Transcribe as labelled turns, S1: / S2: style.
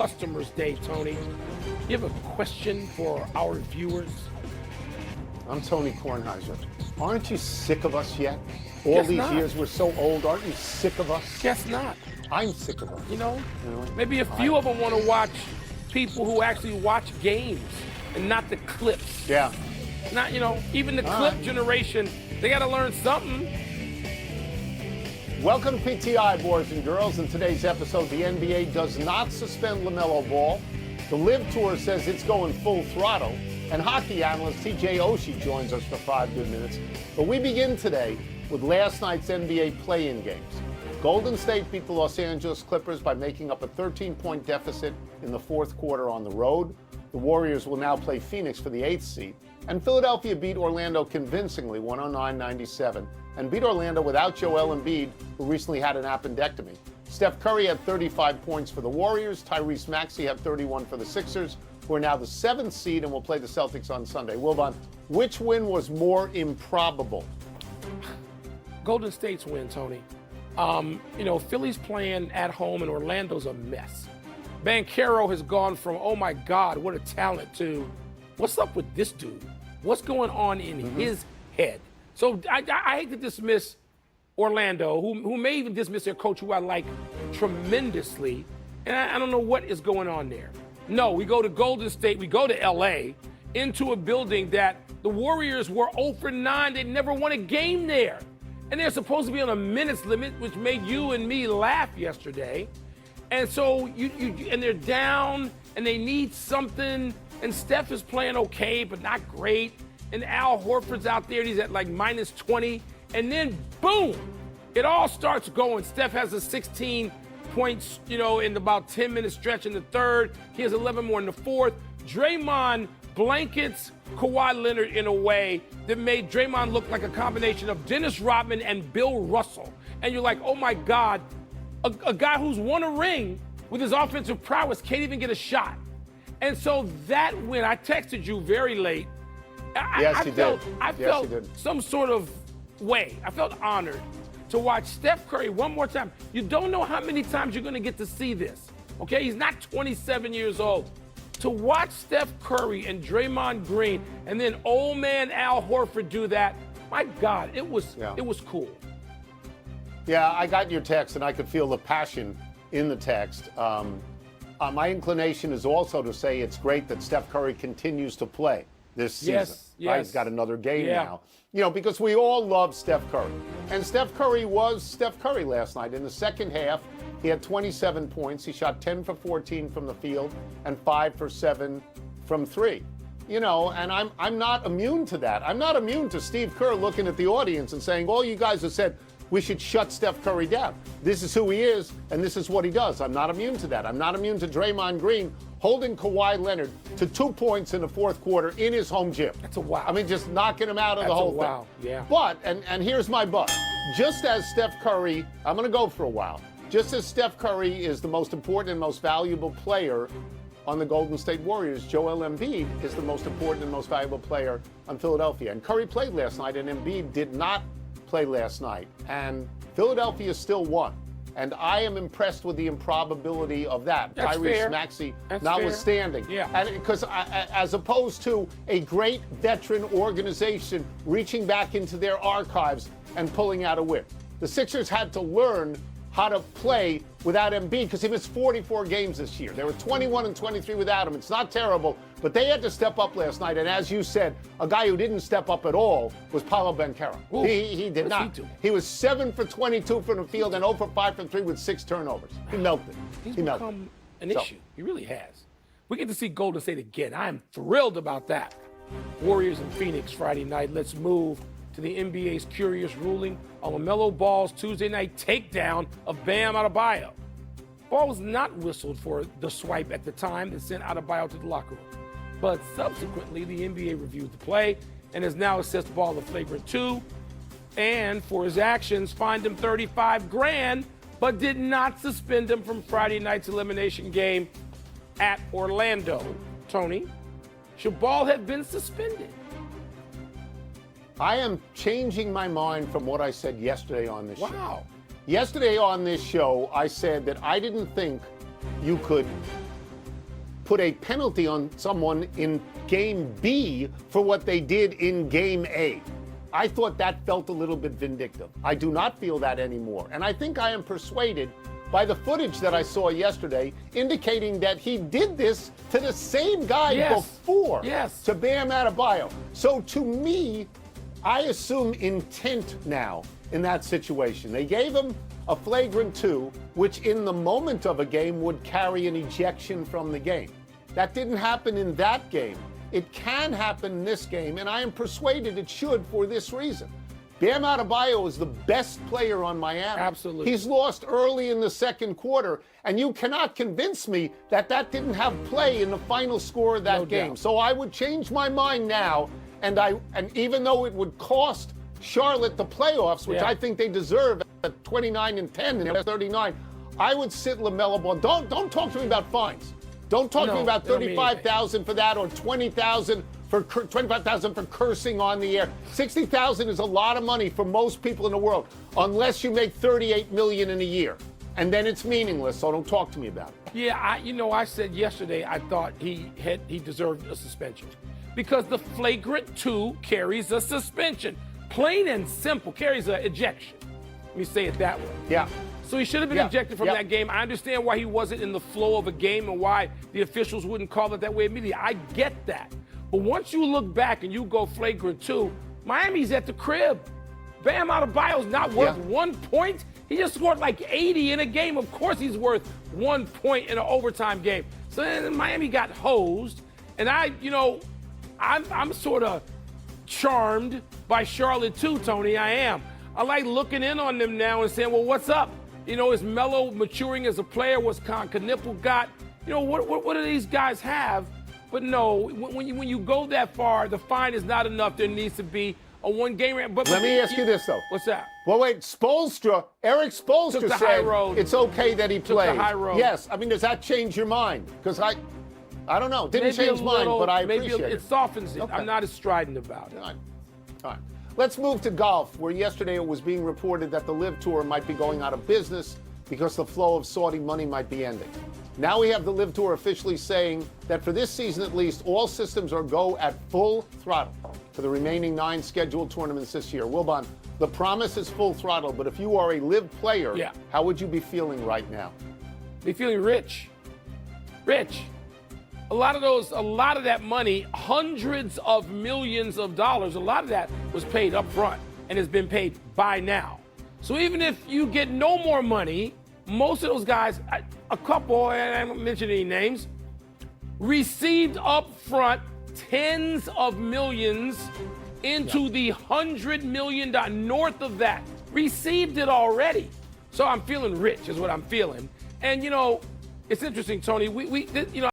S1: Customers Day, Tony. You have a question for our viewers?
S2: I'm Tony Kornheiser. Aren't you sick of us yet? All
S1: Guess
S2: these
S1: not.
S2: years we're so old. Aren't you sick of us?
S1: Guess not.
S2: I'm sick of us.
S1: You know,
S2: You know?
S1: maybe a few of them want to watch people who actually watch games and not the clips.
S2: Yeah.
S1: Not, even the clip generation, they got to learn something.
S2: Welcome to PTI, boys and girls. In today's episode, the NBA does not suspend LaMelo Ball. The Live Tour says it's going full throttle. And hockey analyst TJ Oshie joins us for 5 good minutes. But we begin today with last night's NBA play-in games. Golden State beat the Los Angeles Clippers by making up a 13-point deficit in the fourth quarter on the road. The Warriors will now play Phoenix for the 8th seed. And Philadelphia beat Orlando convincingly, 109-97, and beat Orlando without Joel Embiid, who recently had an appendectomy. Steph Curry had 35 points for the Warriors. Tyrese Maxey had 31 for the Sixers, who are now the 7th seed and will play the Celtics on Sunday. Wilbon, which win was more improbable?
S1: Golden State's win, Tony. Philly's playing at home and Orlando's a mess. Banchero has gone from, oh my God, what a talent, to what's up with this dude? What's going on in his head? So I hate to dismiss Orlando, who may even dismiss their coach, who I like tremendously. And I don't know what is going on there. No, we go to Golden State, we go to LA, into a building that the Warriors were 0 for 9. They never won a game there. And they're supposed to be on a minutes limit, which made you and me laugh yesterday. And so and they're down and they need something. And Steph is playing okay, but not great. And Al Horford's out there, and he's at like minus 20. And then, boom, it all starts going. Steph has a 16 points, in about 10-minute stretch in the third. He has 11 more in the fourth. Draymond blankets Kawhi Leonard in a way that made Draymond look like a combination of Dennis Rodman and Bill Russell. And you're like, oh my God, a guy who's won a ring with his offensive prowess can't even get a shot. And so that win, I texted you very late. I felt some sort of way. I felt honored to watch Steph Curry one more time. You don't know how many times you're going to get to see this. Okay, he's not 27 years old. To watch Steph Curry and Draymond Green and then old man Al Horford do that, my God, it was cool.
S2: Yeah, I got your text, and I could feel the passion in the text. My inclination is also to say it's great that Steph Curry continues to play this season.
S1: Yes.
S2: Right? He's got another game now. Because we all love Steph Curry. And Steph Curry was Steph Curry last night. In the second half, he had 27 points. He shot 10 for 14 from the field and 5 for 7 from 3. And I'm not immune to that. I'm not immune to Steve Kerr looking at the audience and saying, all you guys have said, we should shut Steph Curry down. This is who he is, and this is what he does. I'm not immune to that. I'm not immune to Draymond Green holding Kawhi Leonard to 2 points in the fourth quarter in his home gym.
S1: That's a wow.
S2: I mean, just knocking him out of the whole thing.
S1: Wow. Yeah.
S2: But, and here's my but, just as Steph Curry, I'm going to go for a while, just as Steph Curry is the most important and most valuable player on the Golden State Warriors, Joel Embiid is the most important and most valuable player on Philadelphia. And Curry played last night, and Embiid did not play last night. And Philadelphia still won. And I am impressed with the improbability of that.
S1: That's
S2: Tyrese
S1: fair.
S2: Maxey
S1: That's
S2: notwithstanding.
S1: fair. Yeah.
S2: And because as opposed to a great veteran organization reaching back into their archives and pulling out a win. The Sixers had to learn how to play without Embiid because he missed 44 games this year. They were 21-23 without him. It's not terrible, but they had to step up last night. And as you said, a guy who didn't step up at all was Paolo Banchero. He did not. He was 7 for 22 from the field and 0 for 5 from 3 with 6 turnovers. He melted.
S1: He's become an issue. He really has. We get to see Golden State again. I am thrilled about that. Warriors and Phoenix Friday night. Let's move to the NBA's curious ruling on LaMelo Ball's Tuesday night takedown of Bam Adebayo. Ball was not whistled for the swipe at the time that sent Adebayo to the locker room. But subsequently, the NBA reviewed the play and has now assessed Ball a flagrant 2, and for his actions, fined him $35,000, but did not suspend him from Friday night's elimination game at Orlando. Tony, should Ball have been suspended?
S2: I am changing my mind from what I said yesterday on this show.
S1: Wow.
S2: Yesterday on this show, I said that I didn't think you could put a penalty on someone in game B for what they did in game A. I thought that felt a little bit vindictive. I do not feel that anymore. And I think I am persuaded by the footage that I saw yesterday indicating that he did this to the same guy before, to Bam Adebayo. So to me, I assume intent now in that situation. They gave him a flagrant 2, which in the moment of a game would carry an ejection from the game. That didn't happen in that game. It can happen in this game, and I am persuaded it should for this reason. Bam Adebayo is the best player on Miami.
S1: Absolutely.
S2: He's lost early in the second quarter, and you cannot convince me that that didn't have play in the final score of that game.
S1: Doubt.
S2: So I would change my mind now, and even though it would cost Charlotte the playoffs, which I think they deserve at 29-10 and 39, I would sit LaMelo Ball. Don't talk to me about fines. Don't talk to me about $35,000 for that or $20,000 for $25,000 for cursing on the air. $60,000 is a lot of money for most people in the world, unless you make $38 million in a year, and then it's meaningless. So don't talk to me about it.
S1: Yeah, I said yesterday I thought he deserved a suspension because the flagrant 2 carries a suspension, plain and simple, carries an ejection. Let me say it that way.
S2: Yeah.
S1: So he should have been ejected from that game. I understand why he wasn't in the flow of a game and why the officials wouldn't call it that way immediately. I get that. But once you look back and you go flagrant 2, Miami's at the crib. Bam Adebayo's not worth 1 point. He just scored like 80 in a game. Of course he's worth 1 point in an overtime game. So then Miami got hosed. And I'm sort of charmed by Charlotte too, Tony. I am. I like looking in on them now and saying, well, what's up? Is Melo maturing as a player? What's Knipple got? What do these guys have? But no, when you go that far, the fine is not enough. There needs to be a one-game. But
S2: let me ask you this, though.
S1: What's that?
S2: Well, wait, Eric Spoelstra said it's okay that he plays.
S1: The high road.
S2: Yes. I mean, does that change your mind? Because I don't know. Didn't change mine, but I appreciate it.
S1: It softens it.
S2: Okay.
S1: I'm not as strident about it.
S2: All right. Let's move to golf, where yesterday it was being reported that the LIV Tour might be going out of business because the flow of Saudi money might be ending. Now we have the LIV Tour officially saying that for this season at least, all systems are go at full throttle for the remaining 9 scheduled tournaments this year. Wilbon, the promise is full throttle, but if you are a LIV player, how would you be feeling right now?
S1: Be feeling rich. Rich. A lot of that money, hundreds of millions of dollars, a lot of that was paid up front and has been paid by now. So even if you get no more money, most of those guys, a couple, and I won't mention any names, received up front tens of millions into the $100 million, north of that. Received it already. So I'm feeling rich is what I'm feeling. And, it's interesting, Tony.